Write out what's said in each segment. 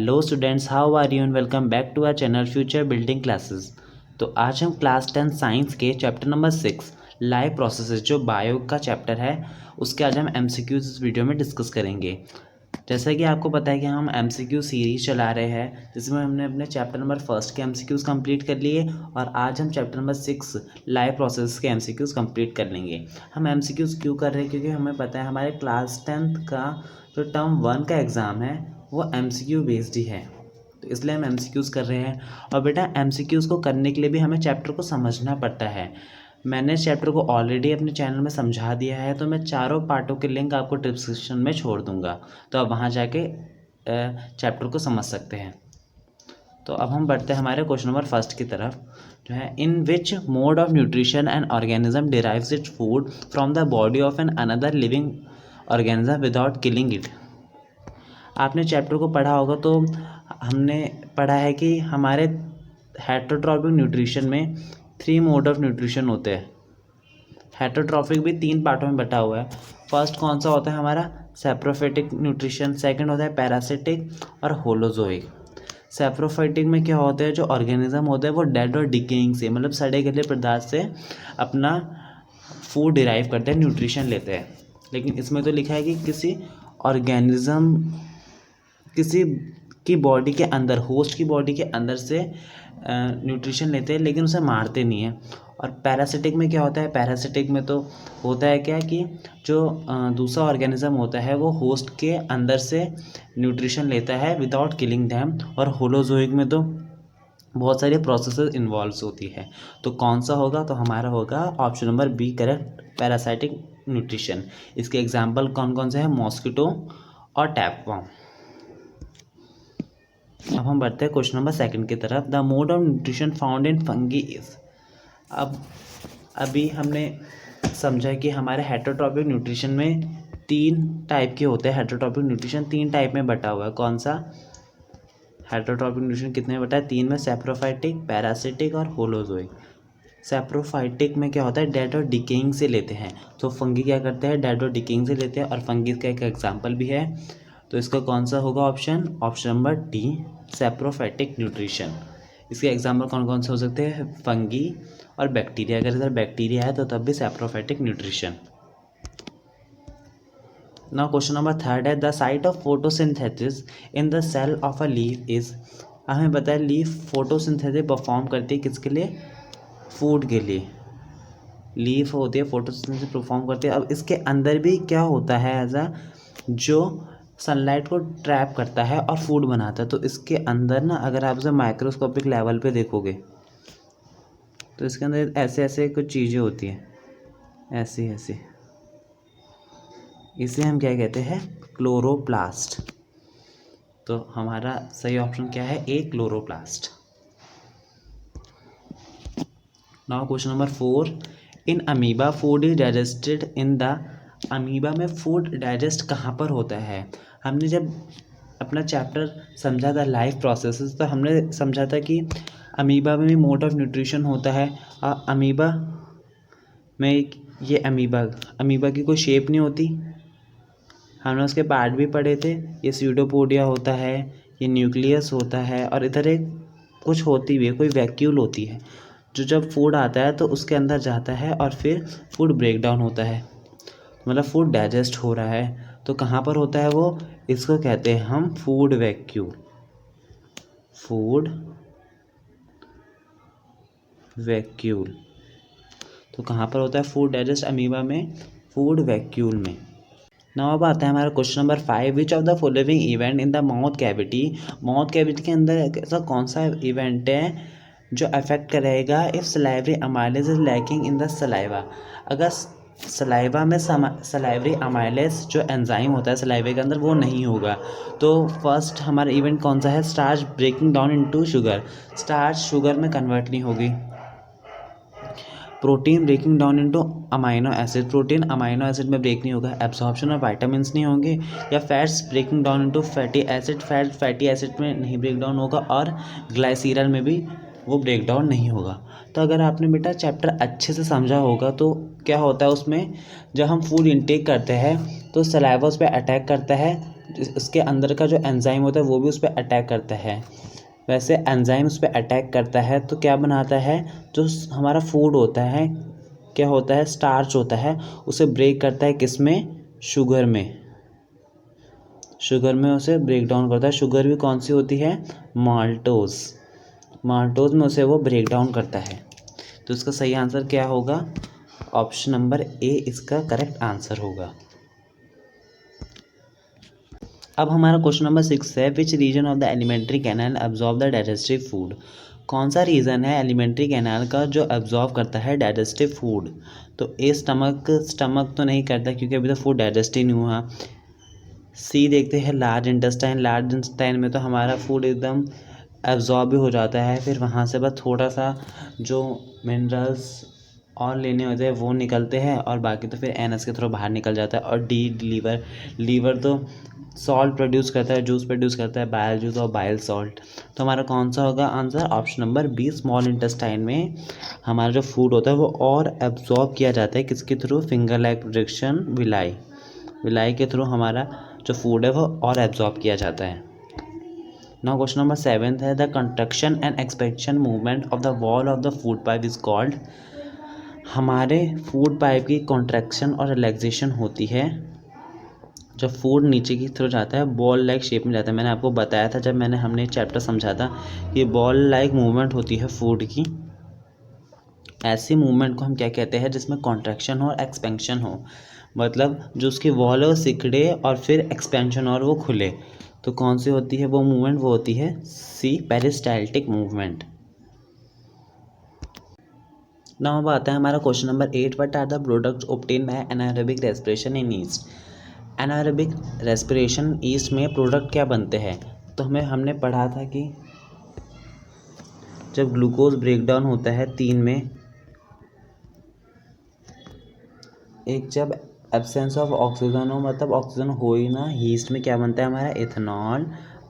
Hello students, how are you and welcome back to our channel future building classes. तो आज हम class 10 science के chapter number 6 life processes जो bio का chapter है उसके आज हम एमसीक्यूज इस वीडियो में डिस्कस करेंगे। जैसा कि आपको पता है कि हम एमसीक्यू सीरीज चला रहे हैं जिसमें हमने अपने चैप्टर नंबर 1 के एमसीक्यूज कंप्लीट कर लिए और आज हम चैप्टर नंबर 6 लाइव प्रोसेस के एमसीक्यूज कंप्लीट कर लेंगे। हम एमसीक्यूज क्यों कर रहे हैं? क्योंकि हमें पता है हमारे क्लास 10 का जो टर्म 1 का एग्ज़ाम है वो एमसीक्यू बेस्ड ही है, तो इसलिए हम एमसीक्यूज़ कर रहे हैं। और बेटा एमसीक्यूज़ को करने के लिए भी हमें चैप्टर को समझना पड़ता है। मैंने चैप्टर को ऑलरेडी अपने चैनल में समझा दिया है, तो मैं चारों पार्टों के लिंक आपको डिस्क्रिप्शन में छोड़ दूंगा, तो आप वहाँ जाके चैप्टर को समझ सकते हैं। तो अब हम बढ़ते हैं हमारे क्वेश्चन नंबर 1 की तरफ, जो है in which mode of nutrition an organism derives its food from the body of an another living organism without killing it. आपने चैप्टर को पढ़ा होगा तो हमने पढ़ा है कि हमारे हेटरोट्रॉफिक न्यूट्रिशन में 3 मोड ऑफ न्यूट्रिशन होते हैं। हेटरोट्रॉफिक भी 3 पार्टों में बटा हुआ है। फर्स्ट कौन सा होता है हमारा? Saprophytic nutrition. सेकंड होता है पैरासिटिक और होलोजोइक। सेप्रोफाइटिक में क्या होता है, जो ऑर्गेनिज्म होता है वो डेड और डिकेइंग से, मतलब सड़े गले पदार्थ से अपना फूड डिराइव करते हैं, न्यूट्रिशन लेते हैं। लेकिन इसमें तो लिखा है कि किसी ऑर्गेनिज्म किसी की बॉडी के अंदर, होस्ट की बॉडी के अंदर से न्यूट्रिशन लेते हैं लेकिन उसे मारते नहीं है। और पैरासिटिक में क्या होता है? पैरासिटिक में तो होता है क्या कि जो दूसरा ऑर्गेनिज्म होता है वो होस्ट के अंदर से न्यूट्रिशन लेता है विदाउट किलिंग दैम। और होलोजोइक में तो बहुत सारी प्रोसेसेस इन्वॉल्व होती है। तो कौन सा होगा? तो हमारा होगा option number B correct, parasitic nutrition. इसके एग्जाम्पल कौन कौन से हैं? मॉस्किटो और टैपवॉर्म। अब हम बढ़ते हैं क्वेश्चन नंबर 2 की तरफ। The mode of nutrition found in fungi is. अब अभी हमने समझा कि हमारे हेटरोट्रॉपिक न्यूट्रिशन में 3 टाइप के होते हैं। हेटरोट्रॉपिक न्यूट्रिशन 3 टाइप में बटा हुआ है। कौन सा? हेटरोट्रॉपिक न्यूट्रिशन कितने में बटा है? 3 में, सेप्रोफाइटिक, पैरासिटिक और होलोजोइक। सेप्रोफाइटिक में क्या होता है? डेड और डिकेइंग से लेते हैं। तो फंगी क्या करते हैं? डेड और डिकेइंग से लेते हैं, और फंगी का एक एग्जाम्पल भी है। तो इसका कौन सा होगा option? Option number D, saprophytic nutrition. इसके एग्जाम्पल कौन कौन से हो सकते हैं? फंगी और बैक्टीरिया। अगर इधर बैक्टीरिया है तो तब भी saprophytic nutrition. Now question number 3 है the site of photosynthesis in the cell of a leaf is. हमें पता है लीफ फोटोसिंथेसिस परफॉर्म करती है किसके लिए? फूड के लिए। लीफ होती है फोटोसिंथेसिस परफॉर्म करती है। अब इसके अंदर भी क्या होता है ऐसा जो सनलाइट को ट्रैप करता है और फूड बनाता है। तो इसके अंदर ना, अगर आप उसे माइक्रोस्कोपिक लेवल पे देखोगे तो इसके अंदर ऐसे ऐसे कुछ चीज़ें होती हैं, ऐसी ऐसी। इसे हम क्या कहते हैं? क्लोरोप्लास्ट। तो हमारा सही ऑप्शन क्या है? A, chloroplast. Now question number 4 in amoeba food is digested in the. Amoeba में फूड डाइजेस्ट कहाँ पर होता है? हमने जब अपना चैप्टर समझा था लाइफ प्रोसेसेस, तो हमने समझा था कि अमीबा में भी मोड ऑफ न्यूट्रिशन होता है। अमीबा में ये अमीबा की कोई शेप नहीं होती। हमने उसके पार्ट भी पढ़े थे। ये स्यूडोपोडिया होता है, ये न्यूक्लियस होता है, और इधर एक कुछ होती भी है, कोई वैक्यूल होती है, जो जब फूड आता है तो उसके अंदर जाता है और फिर फूड ब्रेक डाउन होता है, मतलब फूड डाइजेस्ट हो रहा है। तो कहाँ पर होता है वो? इसको कहते हैं हम फूड वैक्यूल। Food vacuole. तो कहाँ पर होता है फूड डाइजेस्ट? अमीबा में, फूड वैक्यूल में। नाउ अब आता है हमारा question number 5 which of the following event in the mouth cavity. Mouth cavity के अंदर ऐसा कौन सा इवेंट है जो अफेक्ट करेगा if salivary amylase is lacking in the saliva. अगर सलाइवा में सलाइवरी अमाइलेज जो एंजाइम होता है सलाइवे के अंदर वो नहीं होगा, तो फर्स्ट हमारा इवेंट कौन सा है? Starch breaking down into sugar. Starch sugar में कन्वर्ट नहीं होगी। Protein breaking down into amino acid. Protein amino acid में ब्रेक नहीं होगा। एब्जॉर्प्शन ऑफ वाइटामिन नहीं होंगे। या fats breaking down into fatty acid. Fatty acid में नहीं ब्रेक डाउन होगा। और ग्लाइसीरल में भी वो ब्रेक डाउन नहीं होगा। तो अगर आपने बेटा चैप्टर अच्छे से समझा होगा तो क्या होता है उसमें, जब हम फूड इनटेक करते हैं तो सलाइवा उस पर अटैक करता है इसके अंदर का जो एंजाइम होता है वो भी उस पर अटैक करता है। वैसे एंजाइम उस पर अटैक करता है तो क्या बनाता है, जो हमारा फूड होता है क्या होता है, स्टार्च होता है, उसे ब्रेक करता है किस में, शुगर में। शुगर में उसे ब्रेक डाउन करता है। शुगर भी कौन सी होती है, माल्टोज। माल्टोज में उसे वो ब्रेक डाउन करता है। तो इसका सही आंसर क्या होगा, ऑप्शन नंबर ए इसका करेक्ट आंसर होगा। अब हमारा क्वेश्चन नंबर 6 है, which region of the alimentary canal absorb the digestive food. कौन सा रीज़न है एलिमेंट्री कैनाल का जो एब्जॉर्ब करता है डाइजेस्टिव फूड। तो ए स्टमक तो नहीं करता क्योंकि अभी तो फूड डाइजेस्ट ही नहीं हुआ। सी देखते हैं लार्ज इंटेस्टाइन। लार्ज इंटेस्टाइन में तो हमारा फूड एकदम एब्जॉर्ब भी हो जाता है, फिर वहाँ से बस थोड़ा सा जो मिनरल्स और लेने होते हैं वो निकलते हैं और बाकी तो फिर एनएस के थ्रू बाहर निकल जाता है। और डी लीवर तो सॉल्ट प्रोड्यूस करता है, जूस प्रोड्यूस करता है, बाइल जूस और बाइल सॉल्ट। तो हमारा कौन सा होगा answer, option number B, small intestine में हमारा जो फूड होता है वो और एब्जॉर्ब किया जाता है किसके through, finger like projection, villi के थ्रू हमारा जो फूड है वो और एब्जॉर्ब किया जाता है। नाउ क्वेश्चन नंबर 7 है, the construction and expansion movement of the wall of the food pipe is called. हमारे फूड पाइप की कॉन्ट्रैक्शन और रिलैक्सेशन होती है जब फूड नीचे की तरफ जाता है, बॉल लाइक शेप में जाता है। मैंने आपको बताया था जब हमने चैप्टर समझा था कि बॉल लाइक मूवमेंट होती है फूड की। ऐसी मूवमेंट को हम क्या कहते हैं, जिसमें कॉन्ट्रैक्शन हो और एक्सपेंशन हो, मतलब जो उसकी वॉल है वो सिकुड़े और फिर एक्सपेंशन और वो खुले। तो कौन सी होती है वो मूवमेंट, वो होती है सी, पेरिस्टाल्टिक मूवमेंट। नाउ अब आता है हमारा question number 8, what are the products obtained by anaerobic respiration in yeast. Anaerobic respiration yeast में प्रोडक्ट क्या बनते हैं। तो हमने पढ़ा था कि जब ग्लूकोज ब्रेक डाउन होता है 3 में, एक जब एब्सेंस ऑफ ऑक्सीजन हो, मतलब ऑक्सीजन हो ही ना, ईस्ट में क्या बनता है हमारा, इथेनॉल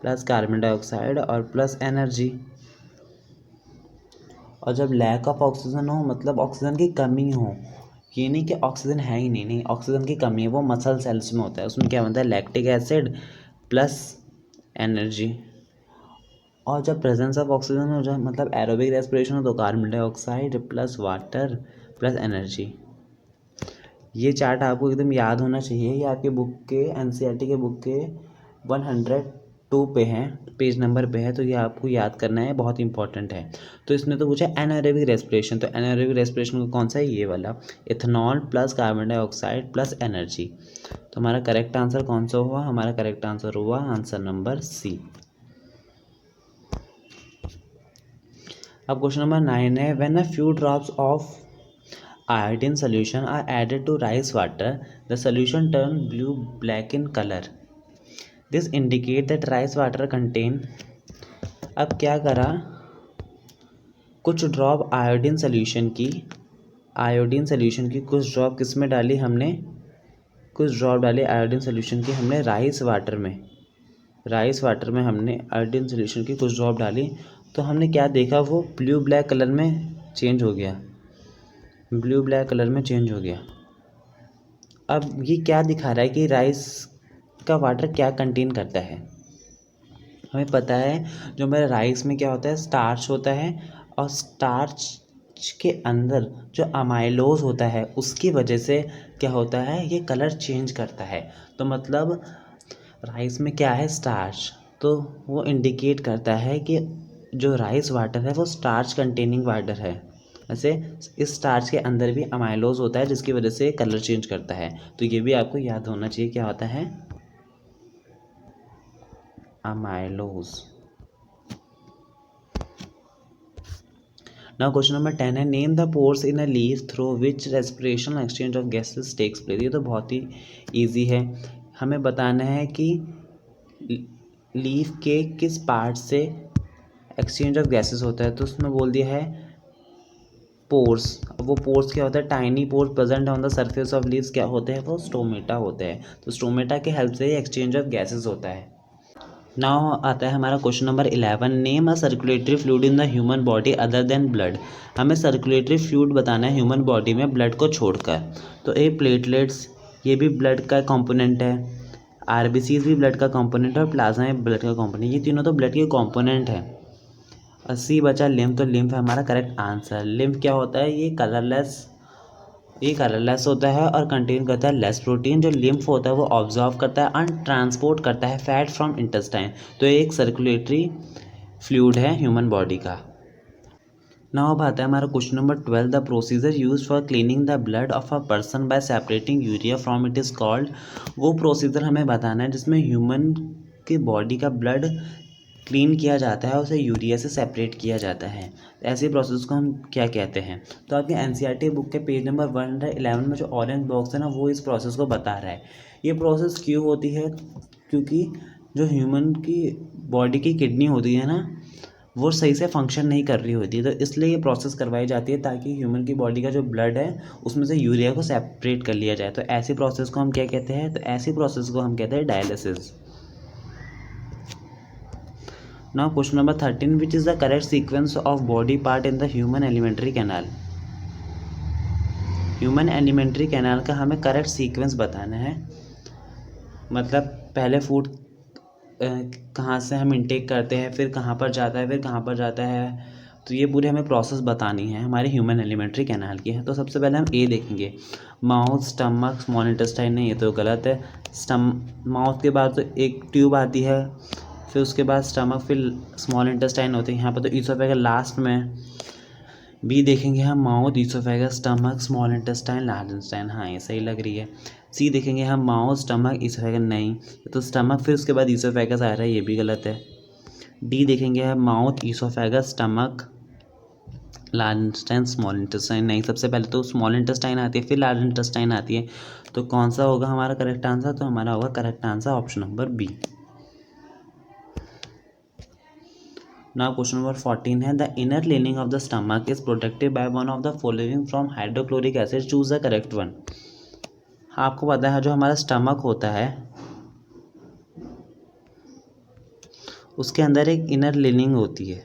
प्लस कार्बन डाइऑक्साइड और प्लस एनर्जी। और जब लैक ऑफ ऑक्सीजन हो, मतलब ऑक्सीजन की कमी हो, ये नहीं कि ऑक्सीजन है ही नहीं, ऑक्सीजन की कमी है, वो मसल सेल्स में होता है, उसमें क्या बनता है, लैक्टिक एसिड प्लस एनर्जी। और जब प्रेजेंस ऑफ ऑक्सीजन हो जाए, मतलब एरोबिक रेस्पिरेशन हो, तो carbon dioxide plus water plus energy. ये चार्ट आपको एकदम याद होना चाहिए। ये आपके बुक के एनसीईआरटी के बुक के 102 पे है, पेज नंबर पे है, तो ये आपको याद करना है, बहुत इंपॉर्टेंट है। तो इसने तो पूछा एनाएरोबिक रेस्पिरेशन, तो एनाएरोबिक रेस्पिरेशन का कौन सा है, ये वाला, ethanol plus carbon dioxide plus energy. तो हमारा करेक्ट आंसर कौन सा हुआ, हमारा करेक्ट आंसर हुआ आंसर नंबर सी। अब क्वेश्चन नंबर 9 है, when a few drops of iodine solution are added to rice water, the solution turn blue black in color. This indicate that rice water contain। अब क्या करा, कुछ drop iodine solution की कुछ drop किस में डाली हमने, कुछ ड्रॉप डाली आयोडीन सोल्यूशन की हमने राइस वाटर में हमने आयोडीन सोल्यूशन की कुछ ड्रॉप डाली, तो हमने क्या देखा, वो ब्लू ब्लैक कलर में चेंज हो गया, अब ये क्या दिखा रहा है कि राइस का वाटर क्या कंटेन करता है। हमें पता है जो मेरा राइस में क्या होता है, स्टार्च होता है, और स्टार्च के अंदर जो अमाइलोज होता है उसकी वजह से क्या होता है, ये कलर चेंज करता है। तो मतलब राइस में क्या है, स्टार्च, तो वो इंडिकेट करता है कि जो राइस वाटर है वो स्टार्च कंटेनिंग वाटर है। वैसे इस स्टार्च के अंदर भी अमाइलोज होता है जिसकी वजह से कलर चेंज करता है। तो ये भी आपको याद होना चाहिए, क्या होता है, अमाइलोज। नाउ क्वेश्चन नंबर 10 है, name the pores in a leaf through which respiration exchange of gases takes place. ये तो बहुत ही ईजी है, हमें बताना है कि लीफ के किस पार्ट से एक्सचेंज ऑफ गैसेस होता है। तो उसमें बोल दिया है पोर्स। वो पोर्स क्या होता है, tiny pores present on the surface of leaves, क्या होते हैं वो, स्टोमेटा होते हैं। तो स्टोमेटा के हेल्प से ही एक्सचेंज ऑफ गैसेस होता है। नाउ आता है हमारा question number 11, name a circulatory fluid in the human body other than blood. हमें सर्कुलेटरी फ्लूइड बताना है ह्यूमन बॉडी में ब्लड को छोड़कर। तो ए प्लेटलेट्स, ये भी ब्लड का कंपोनेंट है। आरबीसीज भी ब्लड का कंपोनेंट है और प्लाज्मा भी ब्लड का कंपोनेंट, ये तीनों तो ब्लड के कंपोनेंट हैं। और सी बचा लिम्फ, तो लिम्फ है हमारा करेक्ट आंसर। लिम्फ क्या होता है, ये कलरलेस होता है और कंटेन करता है लेस प्रोटीन। जो लिम्फ होता है वो ऑब्जॉर्व करता है एंड ट्रांसपोर्ट करता है फैट फ्रॉम इंटेस्टाइन। तो ये एक सर्कुलेटरी फ्लूइड है ह्यूमन बॉडी का। नाउ अब आता है हमारा question number 12। The procedure use for cleaning the blood of a person by separating urea from it is called. वो प्रोसीजर हमें बताना है जिसमें ह्यूमन की बॉडी का ब्लड क्लीन किया जाता है, उसे यूरिया से सेपरेट किया जाता है। ऐसे प्रोसेस को हम क्या कहते हैं। तो आपके एनसीईआरटी बुक के पेज नंबर 111 में जो ऑरेंज बॉक्स है ना, वो इस प्रोसेस को बता रहा है। ये प्रोसेस क्यों होती है, क्योंकि जो ह्यूमन की बॉडी की किडनी होती है ना, वो सही से फंक्शन नहीं कर रही होती है, तो इसलिए ये प्रोसेस करवाई जाती है ताकि ह्यूमन की बॉडी का जो ब्लड है उसमें से यूरिया को सेपरेट कर लिया जाए। तो ऐसी प्रोसेस को हम क्या कहते हैं, तो ऐसी प्रोसेस को हम कहते हैं dialysis. Now question number 13, which is the correct sequence of body part in the human alimentary canal? Human alimentary canal का हमें करेक्ट सीक्वेंस बताना है। मतलब पहले फूड कहाँ से हम इनटेक करते हैं, फिर कहाँ पर जाता है, फिर कहाँ पर जाता है, तो ये पूरी हमें प्रोसेस बतानी है हमारे ह्यूमन एलिमेंट्री कैनाल की है। तो सबसे पहले हम ए देखेंगे, माउथ, स्टमक, स्मॉल इंटेस्टाइन। नहीं, ये तो गलत है। माउथ के बाद तो एक ट्यूब आती है, फिर उसके बाद स्टमक, फिर स्मॉल इंटेस्टाइन होते हैं। यहाँ पर तो ईसोफेगस लास्ट में। बी देखेंगे हम, mouth, oesophagus, stomach, small intestine, large intestine. हाँ, ये सही लग रही है। सी देखेंगे हम, माउथ, स्टमक, ईसोफेगस। नहीं, तो स्टमक फिर उसके बाद ईसोफेगस आ रहा है, ये भी गलत है। डी देखेंगे हम, mouth, oesophagus, stomach, large intestine, small intestine. नहीं, सबसे पहले तो स्मॉल इंटेस्टाइन आती है, फिर लार्ज इंटेस्टाइन आती है। तो कौन सा होगा हमारा करेक्ट आंसर, तो हमारा होगा correct answer option number B. Now question number 14 है, the inner lining of the stomach is protected by one of the following from hydrochloric acid, choose the correct one। आपको पता है जो हमारा स्टमक होता है उसके अंदर एक इनर लिनिंग होती है।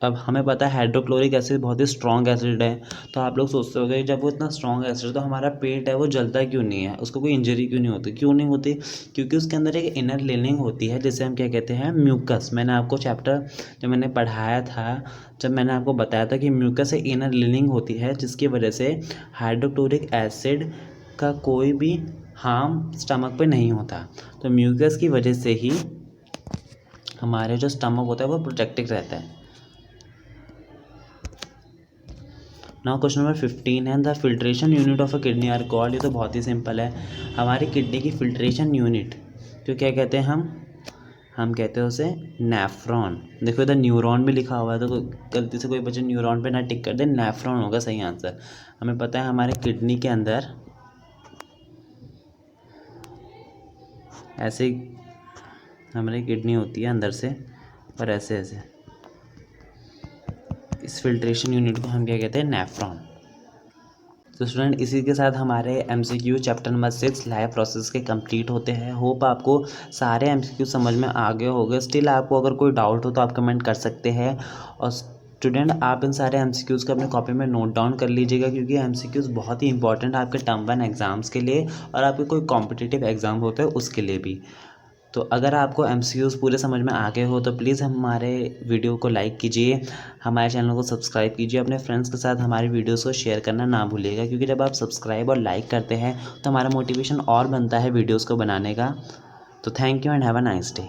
अब हमें पता है हाइड्रोक्लोरिक एसिड बहुत ही स्ट्रॉन्ग एसिड है, तो आप लोग सोचते होंगे जब वो इतना स्ट्रॉन्ग एसिड है तो हमारा पेट है वो जलता क्यों नहीं है, उसको कोई इंजरी क्यों नहीं होती। क्यों नहीं होती, क्योंकि उसके अंदर एक इनर लिनिंग होती है जिसे हम क्या कहते हैं, म्यूकस। मैंने आपको चैप्टर जब मैंने पढ़ाया था, जब मैंने आपको बताया था कि म्यूकस एक इनर लिनिंग होती है जिसकी वजह से हाइड्रोक्लोरिक एसिड का कोई भी हार्म स्टमक पे नहीं होता। तो म्यूकस की वजह से ही हमारे जो स्टमक होता है वो प्रोटेक्टेड रहता है। नाउ क्वेश्चन नंबर 15 है, the filtration unit of a kidney are called. ये तो बहुत ही सिंपल है, हमारी किडनी की फिल्ट्रेशन यूनिट तो क्या कहते हैं हम कहते हैं उसे नेफ्रॉन। देखो इधर न्यूरॉन भी लिखा हुआ है, तो गलती से कोई बच्चा न्यूरॉन पे ना टिक कर दे, नेफ्रॉन होगा सही आंसर। हमें पता है हमारे किडनी के अंदर ऐसे हमारी किडनी होती है अंदर से और ऐसे ऐसे, इस फिल्ट्रेशन यूनिट को हम क्या कहते हैं, नेफ्रॉन। तो स्टूडेंट इसी के साथ हमारे MCQ chapter number 6 life process के कंप्लीट होते हैं। होप आपको सारे एमसीक्यू समझ में आ गए होंगे। स्टिल आपको अगर कोई डाउट हो तो आप कमेंट कर सकते हैं। और स्टूडेंट आप इन सारे एमसीक्यूज़ को अपने कॉपी में नोट डाउन कर लीजिएगा, क्योंकि एमसीक्यूज़ बहुत ही इंपॉर्टेंट है आपके टर्म 1 एग्ज़ाम्स के लिए और आपके कोई कॉम्पिटिटिव एग्ज़ाम होते हैं उसके लिए भी। तो अगर आपको एमसीक्यूज़ पूरे समझ में आ गए हो तो प्लीज़ हमारे वीडियो को लाइक कीजिए, हमारे चैनल को सब्सक्राइब कीजिए, अपने फ्रेंड्स के साथ हमारी वीडियोस को शेयर करना ना भूलिएगा, क्योंकि जब आप सब्सक्राइब और लाइक करते हैं तो हमारा मोटिवेशन और बनता है वीडियोस को बनाने का। तो thank you and have a nice day.